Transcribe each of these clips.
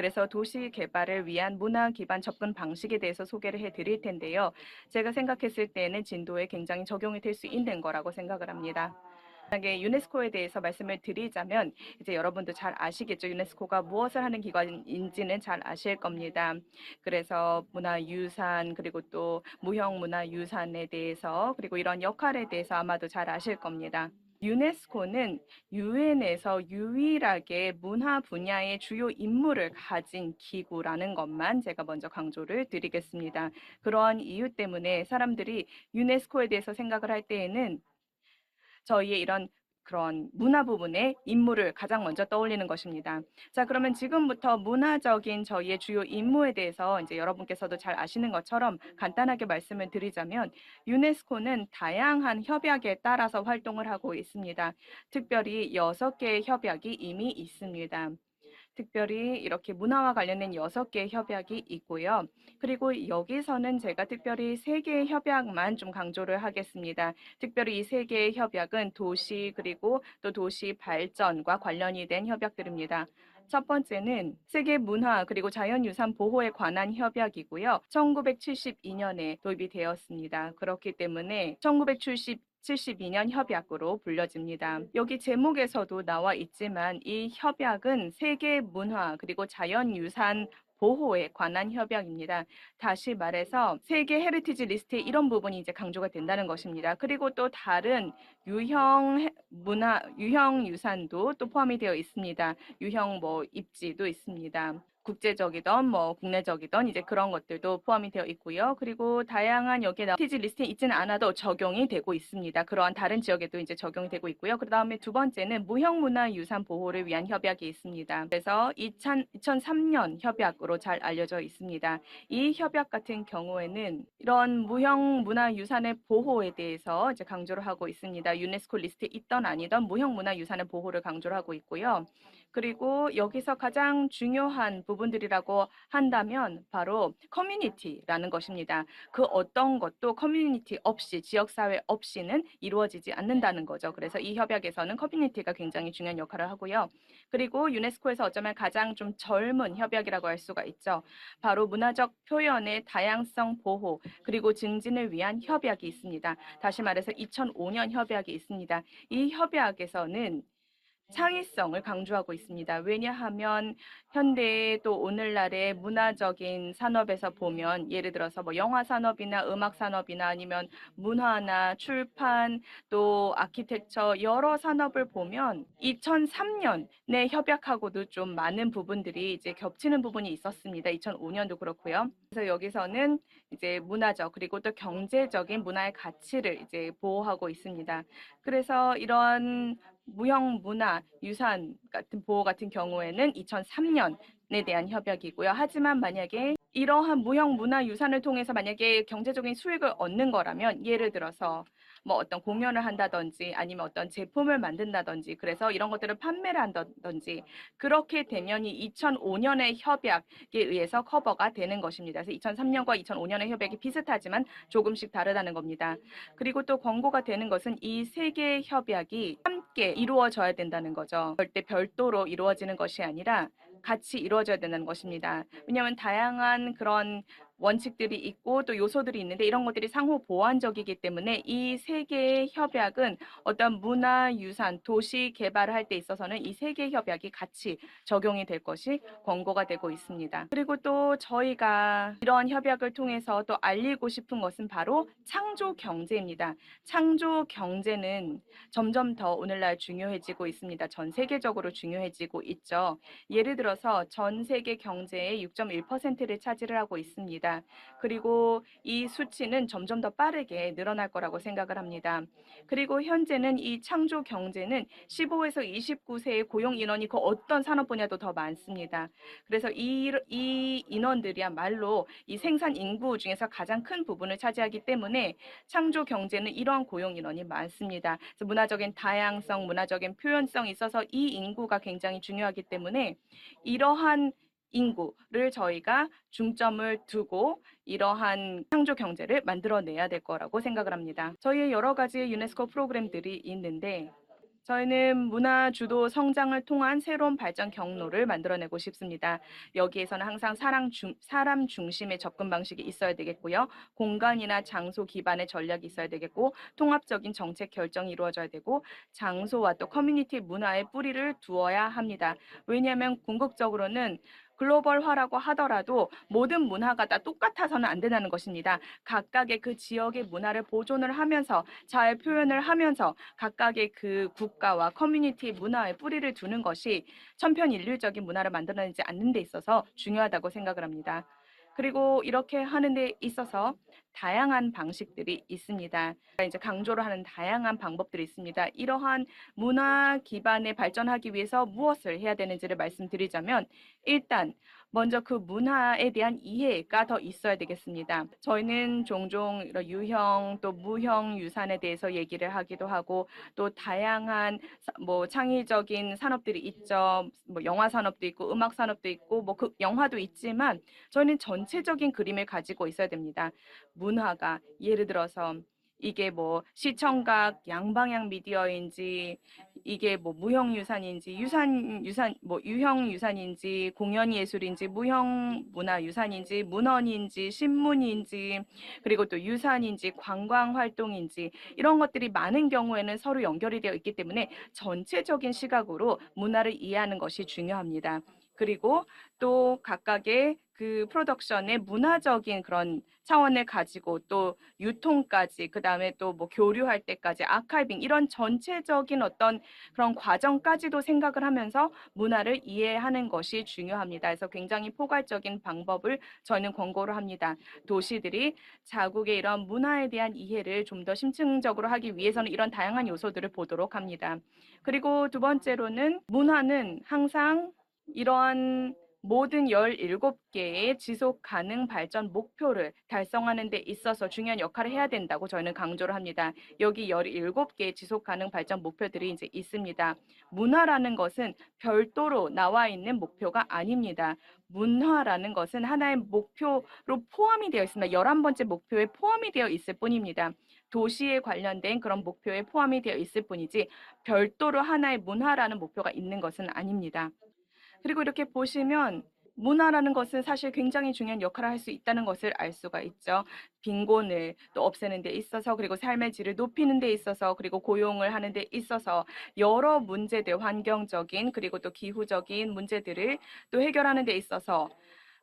그래서 도시 개발을 위한 문화 기반 접근 방식에 대해서 소개를 해드릴 텐데요. 제가 생각했을 때는 진도에 굉장히 적용이 될 수 있는 거라고 생각을 합니다. 만약에 유네스코에 대해서 말씀을 드리자면 이제 여러분도 잘 아시겠죠. 유네스코가 무엇을 하는 기관인지는 잘 아실 겁니다. 그래서 문화유산 그리고 또 무형문화유산에 대해서 그리고 이런 역할에 대해서 아마도 잘 아실 겁니다. 유네스코는 유엔에서 유일하게 문화 분야의 주요 임무를 가진 기구라는 것만 제가 먼저 강조를 드리겠습니다. 그러한 이유 때문에 사람들이 유네스코에 대해서 생각을 할 때에는 저희의 이런 그런 문화 부분의 임무를 가장 먼저 떠올리는 것입니다. 자, 그러면 지금부터 문화적인 저희의 주요 임무에 대해서 이제 여러분께서도 잘 아시는 것처럼 간단하게 말씀을 드리자면 유네스코는 다양한 협약에 따라서 활동을 하고 있습니다. 특별히 6개의 협약이 이미 있습니다. 특별히 이렇게 문화와 관련된 6개의 협약이 있고요. 그리고 여기서는 제가 특별히 3개의 협약만 좀 강조를 하겠습니다. 특별히 이 3개의 협약은 도시 그리고 또 도시 발전과 관련이 된 협약들입니다. 첫 번째는 세계 문화 그리고 자연유산 보호에 관한 협약이고요. 1972년에 도입이 되었습니다. 그렇기 때문에 1972년 협약으로 불려집니다. 여기 제목에서도 나와 있지만 이 협약은 세계 문화 그리고 자연유산 보호에 관한 협약입니다. 다시 말해서 세계 헤리티지 리스트에 이런 부분이 이제 강조가 된다는 것입니다. 그리고 또 다른 유형 유산도 또 포함이 되어 있습니다. 유형 입지도 있습니다. 국제적이던 국내적이던 이제 그런 것들도 포함이 되어 있고요. 그리고 다양한 여기에 헤리티지 리스트에 있지는 않아도 적용이 되고 있습니다. 그러한 다른 지역에도 이제 적용이 되고 있고요. 그다음에 두 번째는 무형문화유산 보호를 위한 협약이 있습니다. 그래서 2003년 협약으로 잘 알려져 있습니다. 이 협약 같은 경우에는 이런 무형문화유산의 보호에 대해서 이제 강조를 하고 있습니다. 유네스코 리스트에 있던 아니던 무형문화유산의 보호를 강조를 하고 있고요. 그리고 여기서 가장 중요한 부분들이라고 한다면 바로 커뮤니티라는 것입니다. 그 어떤 것도 커뮤니티 없이, 지역사회 없이는 이루어지지 않는다는 거죠. 그래서 이 협약에서는 커뮤니티가 굉장히 중요한 역할을 하고요. 그리고 유네스코에서 어쩌면 가장 좀 젊은 협약이라고 할 수가 있죠. 바로 문화적 표현의 다양성 보호 그리고 증진을 위한 협약이 있습니다. 다시 말해서 2005년 협약이 있습니다. 이 협약에서는 창의성을 강조하고 있습니다. 왜냐하면 현대의 또 오늘날의 문화적인 산업에서 보면 예를 들어서 영화 산업이나 음악 산업이나 아니면 문화나 출판 또 아키텍처 여러 산업을 보면 2003년에 협약하고도 좀 많은 부분들이 이제 겹치는 부분이 있었습니다. 2005년도 그렇고요. 그래서 여기서는 이제 문화적 그리고 또 경제적인 문화의 가치를 이제 보호하고 있습니다. 그래서 이런 무형문화유산 같은 보호 같은 경우에는 2003년에 대한 협약이고요. 하지만 만약에 이러한 무형문화유산을 통해서 만약에 경제적인 수익을 얻는 거라면 예를 들어서 어떤 공연을 한다든지 아니면 어떤 제품을 만든다든지 그래서 이런 것들을 판매를 한다든지 그렇게 되면 이 2005년의 협약에 의해서 커버가 되는 것입니다. 그래서 2003년과 2005년의 협약이 비슷하지만 조금씩 다르다는 겁니다. 그리고 또 권고가 되는 것은 이 세 개의 협약이 함께 이루어져야 된다는 거죠. 절대 별도로 이루어지는 것이 아니라 같이 이루어져야 된다는 것입니다. 왜냐하면 다양한 그런 원칙들이 있고 또 요소들이 있는데 이런 것들이 상호 보완적이기 때문에 이 세 개의 협약은 어떤 문화유산, 도시 개발을 할 때 있어서는 이 세 개의 협약이 같이 적용이 될 것이 권고가 되고 있습니다. 그리고 또 저희가 이런 협약을 통해서 또 알리고 싶은 것은 바로 창조 경제입니다. 창조 경제는 점점 더 오늘날 중요해지고 있습니다. 전 세계적으로 중요해지고 있죠. 예를 들어서 전 세계 경제의 6.1%를 차지를 하고 있습니다. 그리고 이 수치는 점점 더 빠르게 늘어날 거라고 생각을 합니다. 그리고 현재는 이 창조 경제는 15에서 29세의 고용 인원이 그 어떤 산업 분야도 더 많습니다. 그래서 이 인원들이야말로 이 생산 인구 중에서 가장 큰 부분을 차지하기 때문에 창조 경제는 이러한 고용 인원이 많습니다. 그래서 문화적인 다양성, 문화적인 표현성이 있어서 이 인구가 굉장히 중요하기 때문에 이러한 인구를 저희가 중점을 두고 이러한 창조 경제를 만들어내야 될 거라고 생각을 합니다. 저희의 여러 가지 유네스코 프로그램들이 있는데 저희는 문화 주도 성장을 통한 새로운 발전 경로를 만들어내고 싶습니다. 여기에서는 항상 사람 중심의 접근 방식이 있어야 되겠고요. 공간이나 장소 기반의 전략이 있어야 되겠고, 통합적인 정책 결정이 이루어져야 되고, 장소와 또 커뮤니티 문화의 뿌리를 두어야 합니다. 왜냐하면 궁극적으로는 글로벌화라고 하더라도 모든 문화가 다 똑같아서는 안 된다는 것입니다. 각각의 그 지역의 문화를 보존을 하면서 잘 표현을 하면서 각각의 그 국가와 커뮤니티 문화의 뿌리를 두는 것이 천편일률적인 문화를 만들어내지 않는 데 있어서 중요하다고 생각을 합니다. 그리고 이렇게 하는 데 있어서 다양한 방식들이 있습니다. 이제 강조를 하는 다양한 방법들이 있습니다. 이러한 문화 기반에 발전하기 위해서 무엇을 해야 되는지를 말씀드리자면 일단 먼저 그 문화에 대한 이해가 더 있어야 되겠습니다. 저희는 종종 이런 유형 또 무형 유산에 대해서 얘기를 하기도 하고 또 다양한 뭐 창의적인 산업들이 있죠. 뭐 영화 산업도 있고 음악 산업도 있고 뭐 그 영화도 있지만 저희는 전체적인 그림을 가지고 있어야 됩니다. 문화가 예를 들어서 이게 뭐 시청각 양방향 미디어인지 이게 뭐 무형 유산인지 유산 뭐 유형 유산인지 공연 예술인지 무형 문화 유산인지 문헌인지 신문인지 그리고 또 유산인지 관광 활동인지 이런 것들이 많은 경우에는 서로 연결이 되어 있기 때문에 전체적인 시각으로 문화를 이해하는 것이 중요합니다. 그리고 또 각각의 그 프로덕션의 문화적인 그런 차원을 가지고 또 유통까지 그다음에 또 뭐 교류할 때까지 아카이빙 이런 전체적인 어떤 그런 과정까지도 생각을 하면서 문화를 이해하는 것이 중요합니다. 그래서 굉장히 포괄적인 방법을 저희는 권고를 합니다. 도시들이 자국의 이런 문화에 대한 이해를 좀 더 심층적으로 하기 위해서는 이런 다양한 요소들을 보도록 합니다. 그리고 두 번째로는 문화는 항상 이러한 모든 17개의 지속 가능 발전 목표를 달성하는 데 있어서 중요한 역할을 해야 된다고 저희는 강조를 합니다. 여기 17개의 지속 가능 발전 목표들이 이제 있습니다. 문화라는 것은 별도로 나와 있는 목표가 아닙니다. 문화라는 것은 하나의 목표로 포함이 되어 있습니다. 11번째 목표에 포함이 되어 있을 뿐입니다. 도시에 관련된 그런 목표에 포함이 되어 있을 뿐이지 별도로 하나의 문화라는 목표가 있는 것은 아닙니다. 그리고 이렇게 보시면 문화라는 것은 사실 굉장히 중요한 역할을 할 수 있다는 것을 알 수가 있죠. 빈곤을 또 없애는 데 있어서 그리고 삶의 질을 높이는 데 있어서 그리고 고용을 하는 데 있어서 여러 문제들 환경적인 그리고 또 기후적인 문제들을 또 해결하는 데 있어서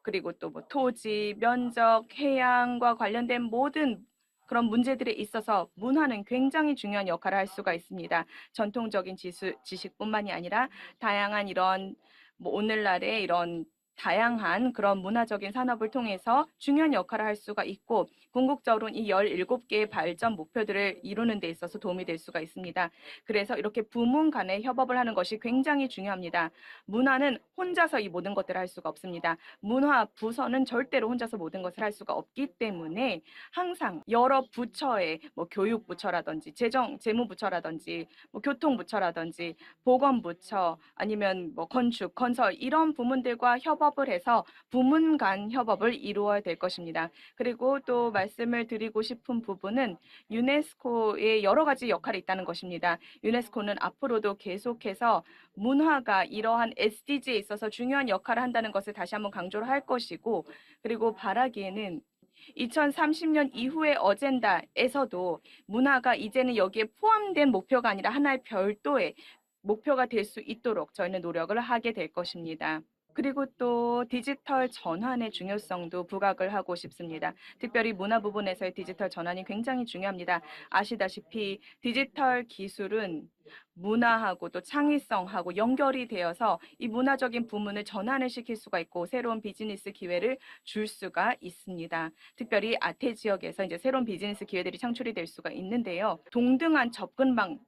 그리고 또 뭐 토지, 면적, 해양과 관련된 모든 그런 문제들에 있어서 문화는 굉장히 중요한 역할을 할 수가 있습니다. 전통적인 지식뿐만이 아니라 다양한 이런 뭐 오늘날의 이런 다양한 그런 문화적인 산업을 통해서 중요한 역할을 할 수가 있고 궁극적으로는 이 17개의 발전 목표들을 이루는 데 있어서 도움이 될 수가 있습니다. 그래서 이렇게 부문 간의 협업을 하는 것이 굉장히 중요합니다. 문화는 혼자서 이 모든 것들을 할 수가 없습니다. 문화 부서는 절대로 혼자서 모든 것을 할 수가 없기 때문에 항상 여러 부처의 뭐 교육부처라든지 재무부처라든지 뭐 교통부처라든지 보건부처 아니면 뭐 건축, 건설 이런 부문들과 협업을 해서 부문 간 협업을 이루어야 될 것입니다. 그리고 또 말씀을 드리고 싶은 부분은 유네스코의 여러 가지 역할이 있다는 것입니다. 유네스코는 앞으로도 계속해서 문화가 이러한 SDG에 있어서 중요한 역할을 한다는 것을 다시 한번 강조를 할 것이고 그리고 바라기에는 2030년 이후의 어젠다에서도 문화가 이제는 여기에 포함된 목표가 아니라 하나의 별도의 목표가 될 수 있도록 저희는 노력을 하게 될 것입니다. 그리고 또 디지털 전환의 중요성도 부각을 하고 싶습니다. 특별히 문화 부분에서의 디지털 전환이 굉장히 중요합니다. 아시다시피 디지털 기술은 문화하고 또 창의성하고 연결이 되어서 이 문화적인 부문을 전환을 시킬 수가 있고 새로운 비즈니스 기회를 줄 수가 있습니다. 특별히 아태 지역에서 이제 새로운 비즈니스 기회들이 창출이 될 수가 있는데요. 동등한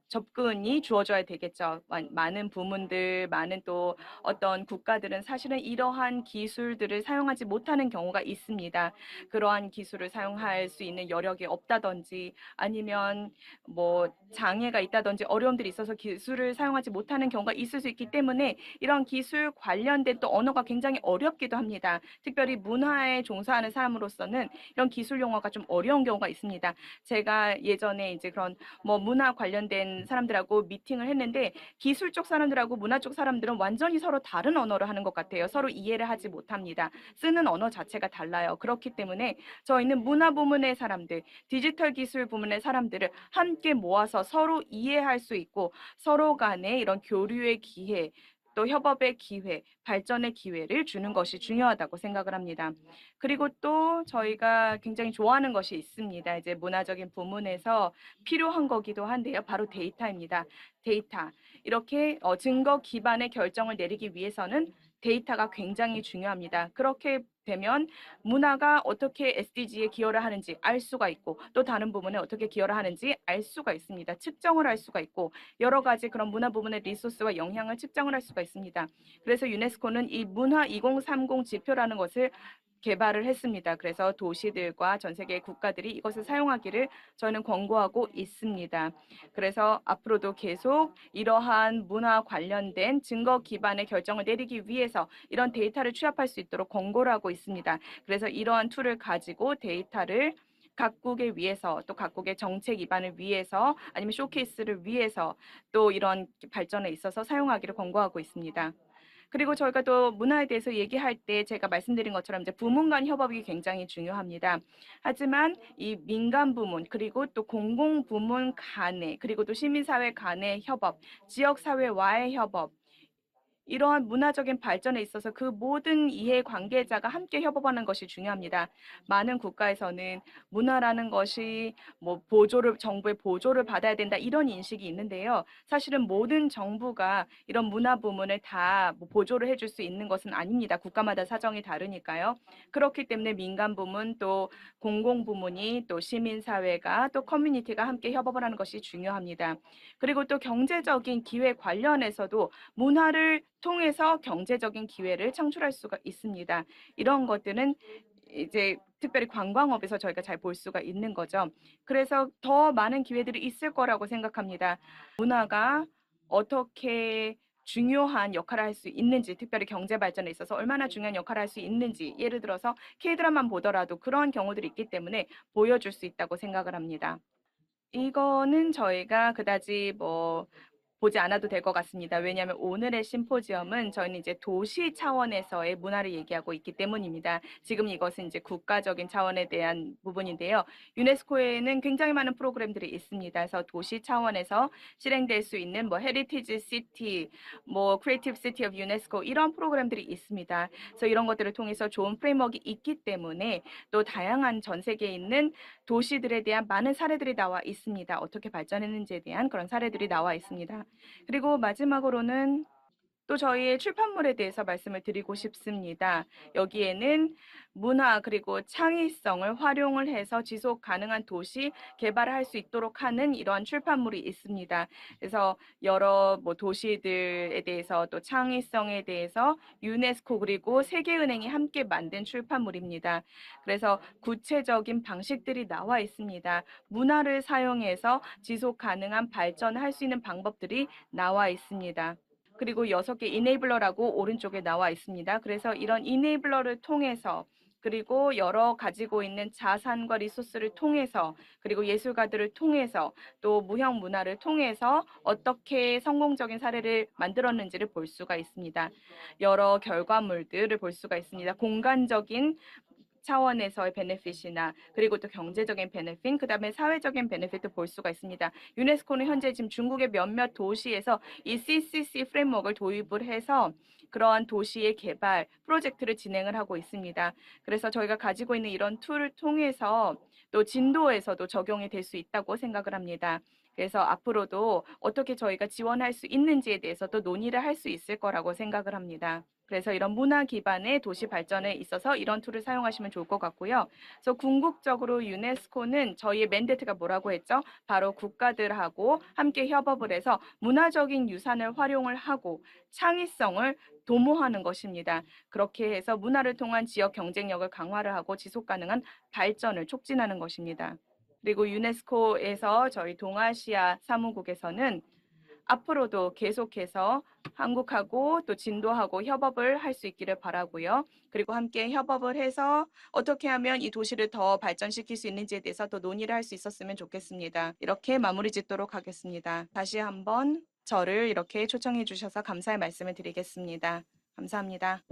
접근이 주어져야 되겠죠. 많은 부문들, 많은 또 어떤 국가들은 사실은 이러한 기술들을 사용하지 못하는 경우가 있습니다. 그러한 기술을 사용할 수 있는 여력이 없다든지 아니면 뭐 장애가 있다든지 어려움들이 있어서 기술을 사용하지 못하는 경우가 있을 수 있기 때문에 이런 기술 관련된 또 언어가 굉장히 어렵기도 합니다. 특별히 문화에 종사하는 사람으로서는 이런 기술 용어가 좀 어려운 경우가 있습니다. 제가 예전에 이제 그런 뭐 문화 관련된 사람들하고 미팅을 했는데 기술 쪽 사람들하고 문화 쪽 사람들은 완전히 서로 다른 언어를 하는 것 같아요. 서로 이해를 하지 못합니다. 쓰는 언어 자체가 달라요. 그렇기 때문에 저희는 문화 부문의 사람들, 디지털 기술 부문의 사람들을 함께 모아서 서로 이해할 수 있고 서로 간에 이런 교류의 기회, 또 협업의 기회, 발전의 기회를 주는 것이 중요하다고 생각을 합니다. 그리고 또 저희가 굉장히 좋아하는 것이 있습니다. 이제 문화적인 부문에서 필요한 거기도 한데요. 바로 데이터입니다. 데이터. 이렇게 증거 기반의 결정을 내리기 위해서는 데이터가 굉장히 중요합니다. 그렇게 되면 문화가 어떻게 SDG에 기여를 하는지 알 수가 있고 또 다른 부분에 어떻게 기여를 하는지 알 수가 있습니다. 측정을 할 수가 있고 여러 가지 그런 문화 부분의 리소스와 영향을 측정을 할 수가 있습니다. 그래서 유네스코는 이 문화 2030 지표라는 것을 개발을 했습니다. 그래서 도시들과 전 세계 국가들이 이것을 사용하기를 저는 권고하고 있습니다. 그래서 앞으로도 계속 이러한 문화 관련된 증거 기반의 결정을 내리기 위해서 이런 데이터를 취합할 수 있도록 권고를 하고 있습니다. 그래서 이러한 툴을 가지고 데이터를 각국에 위해서 또 각국의 정책 기반을 위해서 아니면 쇼케이스를 위해서 또 이런 발전에 있어서 사용하기를 권고하고 있습니다. 그리고 저희가 또 문화에 대해서 얘기할 때 제가 말씀드린 것처럼 이제 부문 간 협업이 굉장히 중요합니다. 하지만 이 민간 부문 그리고 또 공공 부문 간의 그리고 또 시민사회 간의 협업, 지역사회와의 협업 이러한 문화적인 발전에 있어서 그 모든 이해 관계자가 함께 협업하는 것이 중요합니다. 많은 국가에서는 문화라는 것이 뭐 정부의 보조를 받아야 된다 이런 인식이 있는데요. 사실은 모든 정부가 이런 문화 부문을 다뭐 보조를 해줄 수 있는 것은 아닙니다. 국가마다 사정이 다르니까요. 그렇기 때문에 민간 부문 또 공공 부문이 또 시민 사회가 또 커뮤니티가 함께 협업을 하는 것이 중요합니다. 그리고 또 경제적인 기회 관련해서도 문화를 통해서 경제적인 기회를 창출할 수가 있습니다. 이런 것들은 이제 특별히 관광업에서 저희가 잘 볼 수가 있는 거죠. 그래서 더 많은 기회들이 있을 거라고 생각합니다. 문화가 어떻게 중요한 역할을 할 수 있는지, 특별히 경제 발전에 있어서 얼마나 중요한 역할을 할 수 있는지, 예를 들어서 K드라마만 보더라도 그런 경우들이 있기 때문에 보여줄 수 있다고 생각을 합니다. 이거는 저희가 그다지 보지 않아도 될 것 같습니다. 왜냐하면 오늘의 심포지엄은 저희는 이제 도시 차원에서의 문화를 얘기하고 있기 때문입니다. 지금 이것은 이제 국가적인 차원에 대한 부분인데요. 유네스코에는 굉장히 많은 프로그램들이 있습니다. 그래서 도시 차원에서 실행될 수 있는 헤리티지 시티, 크리에이티브 시티 오브 유네스코 이런 프로그램들이 있습니다. 그래서 이런 것들을 통해서 좋은 프레임워크가 있기 때문에 또 다양한 전 세계에 있는 도시들에 대한 많은 사례들이 나와 있습니다. 어떻게 발전했는지에 대한 그런 사례들이 나와 있습니다. 그리고 마지막으로는 또 저희의 출판물에 대해서 말씀을 드리고 싶습니다. 여기에는 문화 그리고 창의성을 활용을 해서 지속 가능한 도시 개발을 할 수 있도록 하는 이러한 출판물이 있습니다. 그래서 여러 도시들에 대해서 또 창의성에 대해서 유네스코 그리고 세계은행이 함께 만든 출판물입니다. 그래서 구체적인 방식들이 나와 있습니다. 문화를 사용해서 지속 가능한 발전을 할 수 있는 방법들이 나와 있습니다. 그리고 6개 이네이블러라고 오른쪽에 나와 있습니다. 그래서 이런 이네이블러를 통해서 그리고 여러 가지고 있는 자산과 리소스를 통해서 그리고 예술가들을 통해서 또 무형 문화를 통해서 어떻게 성공적인 사례를 만들었는지를 볼 수가 있습니다. 여러 결과물들을 볼 수가 있습니다. 공간적인 차원에서의 베네핏이나 그리고 또 경제적인 베네핏, 그다음에 사회적인 베네핏도 볼 수가 있습니다. 유네스코는 현재 지금 중국의 몇몇 도시에서 이 CCC 프레임워크를 도입을 해서 그러한 도시의 개발 프로젝트를 진행을 하고 있습니다. 그래서 저희가 가지고 있는 이런 툴을 통해서 또 진도에서도 적용이 될 수 있다고 생각을 합니다. 그래서 앞으로도 어떻게 저희가 지원할 수 있는지에 대해서 또 논의를 할 수 있을 거라고 생각을 합니다. 그래서 이런 문화 기반의 도시 발전에 있어서 이런 툴을 사용하시면 좋을 것 같고요. 그래서 궁극적으로 유네스코는 저희의 맨데이트가 뭐라고 했죠? 바로 국가들하고 함께 협업을 해서 문화적인 유산을 활용을 하고 창의성을 도모하는 것입니다. 그렇게 해서 문화를 통한 지역 경쟁력을 강화를 하고 지속 가능한 발전을 촉진하는 것입니다. 그리고 유네스코에서 저희 동아시아 사무국에서는 앞으로도 계속해서 한국하고 또 진도하고 협업을 할 수 있기를 바라고요. 그리고 함께 협업을 해서 어떻게 하면 이 도시를 더 발전시킬 수 있는지에 대해서 더 논의를 할 수 있었으면 좋겠습니다. 이렇게 마무리 짓도록 하겠습니다. 다시 한번 저를 이렇게 초청해 주셔서 감사의 말씀을 드리겠습니다. 감사합니다.